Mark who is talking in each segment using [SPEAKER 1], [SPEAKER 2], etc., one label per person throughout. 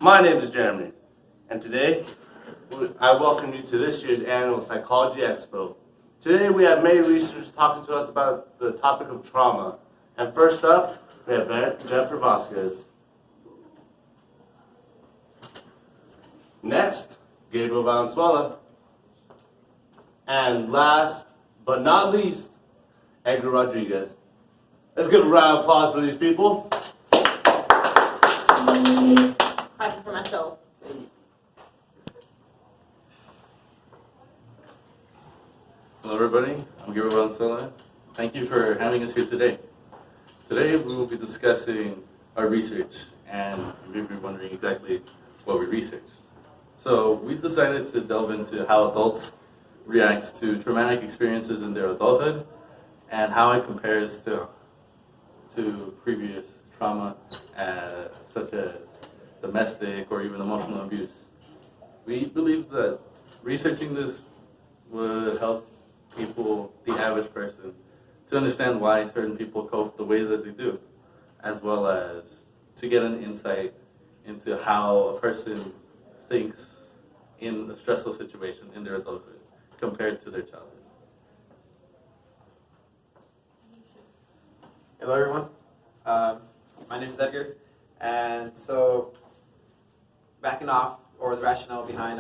[SPEAKER 1] My name is Jeremy, and today I welcome you to this year's annual Psychology Expo. Today we have many researchers talking to us about the topic of trauma. And first up, we have Jennifer Vasquez. Next, Gabriel Valenzuela. And last but not least, Edgar Rodriguez. Let's give a round of applause for these people.
[SPEAKER 2] Clapping for myself.
[SPEAKER 3] Hello everybody, I'm Gabriel Valenzuela. Thank you for having us here today. Today we will be discussing our research, and you may be wondering exactly what we researched. So we decided to delve into how adults react to traumatic experiences in their adulthood and how it compares to previous trauma such as domestic or even emotional abuse. We believe that researching this would help people, the average person, to understand why certain people cope the way that they do, as well as to get an insight into how a person thinks in a stressful situation in their adulthood compared to their childhood.
[SPEAKER 4] Hello everyone, my name is Edgar, and so backing off, or the rationale behind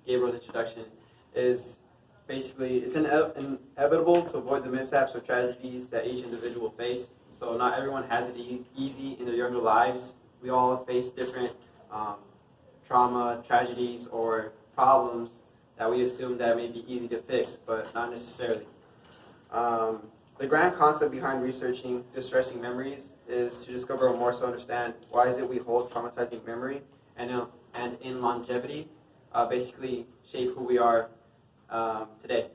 [SPEAKER 4] Gabriel's introduction is basically it's inevitable to avoid the mishaps or tragedies that each individual face. So not everyone has it easy in their younger lives. We all face different trauma, tragedies, or problems that we assume that may be easy to fix, but not necessarily. The grand concept behind researching distressing memories is to discover or more so understand why is it we hold traumatizing memory and in longevity basically shape who we are today.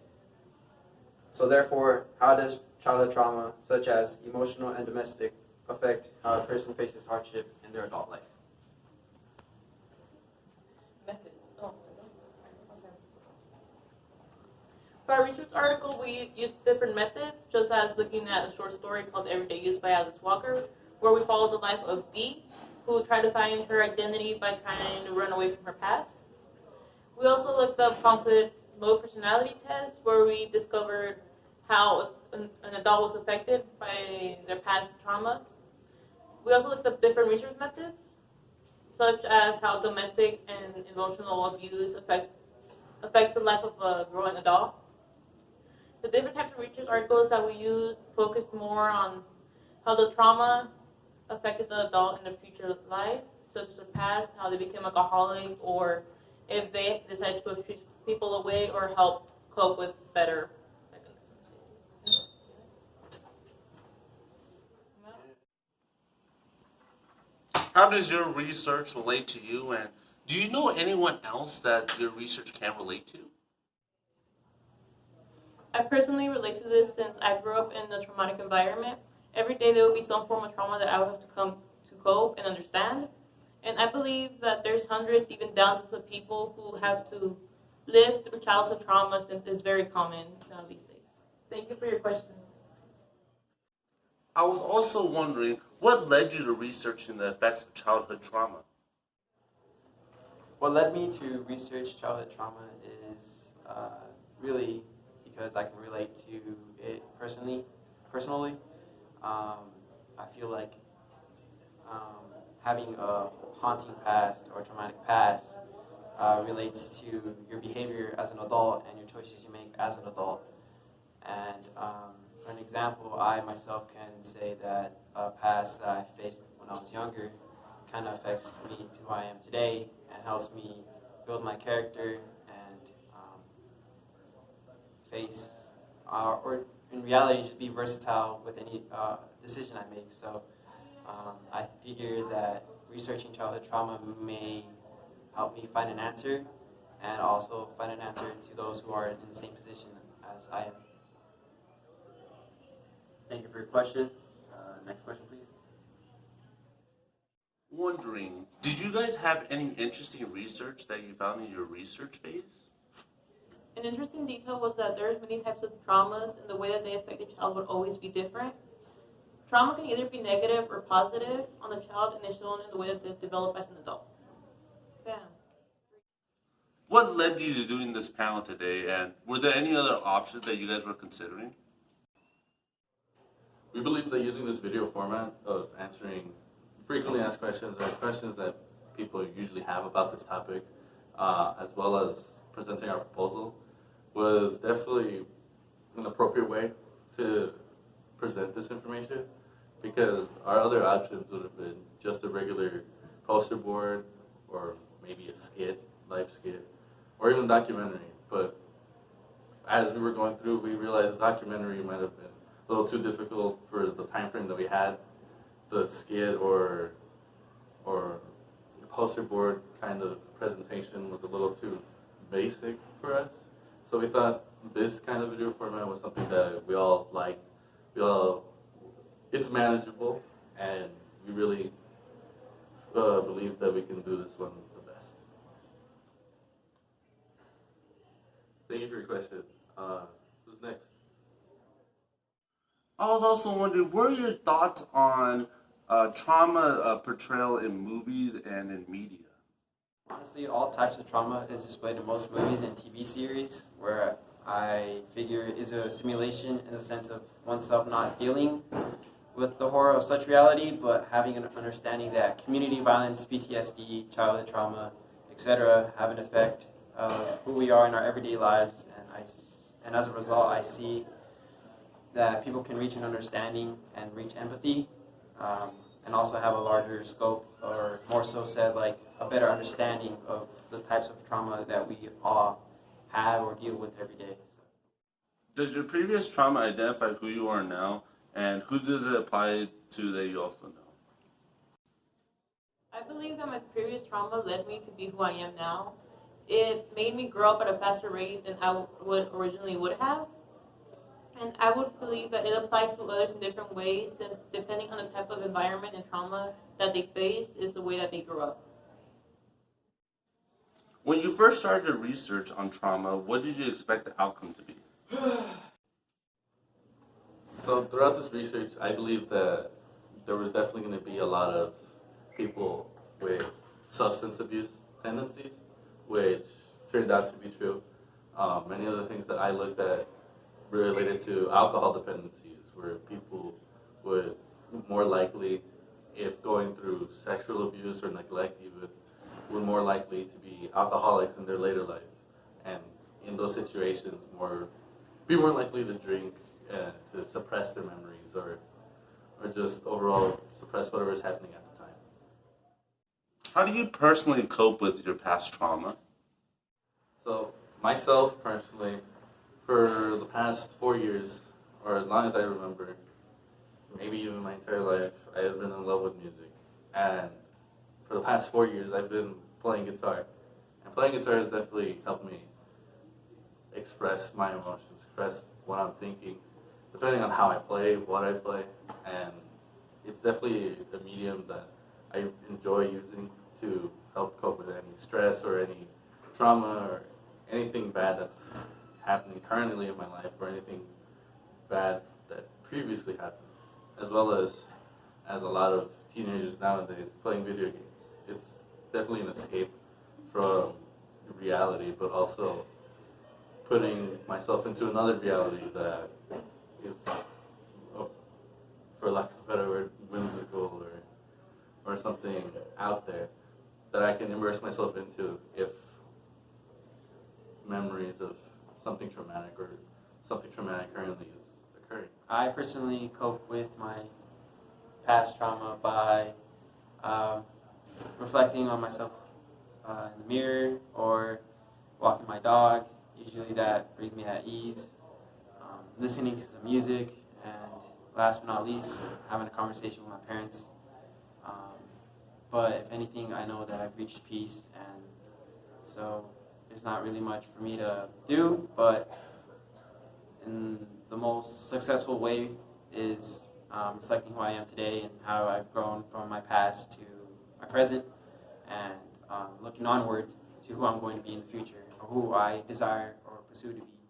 [SPEAKER 4] So therefore, how does childhood trauma, such as emotional and domestic, affect how a person faces hardship in their adult life?
[SPEAKER 2] Methods. For our research article, we used different methods, just as looking at a short story called Everyday Use by Alice Walker, where we followed the life of Dee, who tried to find her identity by trying to run away from her past. We also looked up conflict mode personality test, where we discovered how an adult was affected by their past trauma. We also looked up different research methods, such as how domestic and emotional abuse affects the life of a growing adult. The different types of research articles that we used focused more on how the trauma affected the adult in their future life, such as the past, how they became alcoholic, or if they decided to push people away or help cope with better mechanisms.
[SPEAKER 1] How does your research relate to you, and do you know anyone else that your research can relate to?
[SPEAKER 2] I personally relate to this since I grew up in a traumatic environment. Every day there will be some form of trauma that I would have to come to cope and understand. And I believe that there's hundreds, even thousands of people who have to live through childhood trauma since it's very common now these days. Thank you for your question.
[SPEAKER 1] I was also wondering, what led you to researching the effects of childhood trauma?
[SPEAKER 4] What led me to research childhood trauma is really because I can relate to it personally. I feel like having a haunting past or traumatic past relates to your behavior as an adult and your choices you make as an adult. And for an example, I myself can say that a past that I faced when I was younger kind of affects me to who I am today and helps me build my character and face, or in reality, just be versatile with any decision I make. So I figure that researching childhood trauma may help me find an answer, and also find an answer to those who are in the same position as I am. Thank you for your question. Next question, please.
[SPEAKER 1] Wondering, did you guys have any interesting research that you found in your research phase?
[SPEAKER 2] An interesting detail was that there's many types of traumas, and the way that they affect the child would always be different. Trauma can either be negative or positive on the child, and is shown in the way that they develop as an adult.
[SPEAKER 1] What led you to doing this panel today, and were there any other options that you guys were considering?
[SPEAKER 3] We believe that using this video format of answering frequently asked questions or questions that people usually have about this topic, as well as presenting our proposal, was definitely an appropriate way to present this information, because our other options would have been just a regular poster board or maybe a skit, live skit, or even documentary. But as we were going through, we realized the documentary might have been a little too difficult for the time frame that we had. The skit or the poster board kind of presentation was a little too basic for us. So we thought this kind of video format was something that we all liked. It's manageable, and we really believe that we can do this one the best. Thank you for your question. Who's next?
[SPEAKER 1] I was also wondering, what are your thoughts on trauma portrayal in movies and in media?
[SPEAKER 4] Honestly, all types of trauma is displayed in most movies and TV series, where I figure it is a simulation in the sense of oneself not dealing with the horror of such reality, but having an understanding that community violence, PTSD, childhood trauma, etc., have an effect of who we are in our everyday lives, and as a result, I see that people can reach an understanding and reach empathy, and also have a larger scope, or more so said, like a better understanding of the types of trauma that we all have or deal with every day.
[SPEAKER 1] Does your previous trauma identify who you are now, and who does it apply to that you also know?
[SPEAKER 2] I believe that my previous trauma led me to be who I am now. It made me grow up at a faster rate than I would have. And I would believe that it applies to others in different ways, since depending on the type of environment and trauma that they face is the way that they grew up.
[SPEAKER 1] When you first started your research on trauma, what did you expect the outcome to be?
[SPEAKER 3] So throughout this research, I believe that there was definitely going to be a lot of people with substance abuse tendencies, which turned out to be true. Many of the things that I looked at related to alcohol dependencies, where people would more likely, if going through sexual abuse or neglect even, were more likely to be alcoholics in their later life. And in those situations, be more likely to drink and to suppress their memories, or just overall suppress whatever is happening at the time.
[SPEAKER 1] How do you personally cope with your past trauma?
[SPEAKER 3] So myself personally, for the past 4 years, or as long as I remember, maybe even my entire life, I have been in love with music. And for the past 4 years, I've been playing guitar. And playing guitar has definitely helped me express my emotions, express what I'm thinking, depending on how I play, what I play. And it's definitely a medium that I enjoy using to help cope with any stress or any trauma or anything bad that's happening currently in my life, or anything bad that previously happened, as well as a lot of teenagers nowadays playing video games. It's definitely an escape from reality, but also putting myself into another reality that is, for lack of a better word, whimsical, or something out there that I can immerse myself into if memories of something traumatic or something traumatic currently is occurring.
[SPEAKER 4] I personally cope with my past trauma by reflecting on myself in the mirror or walking my dog. Usually that brings me at ease. Listening to some music, and last but not least, having a conversation with my parents. But if anything, I know that I've reached peace, and so there's not really much for me to do, but in the most successful way is reflecting who I am today and how I've grown from my past to my present, and looking onward to who I'm going to be in the future, or who I desire or pursue to be.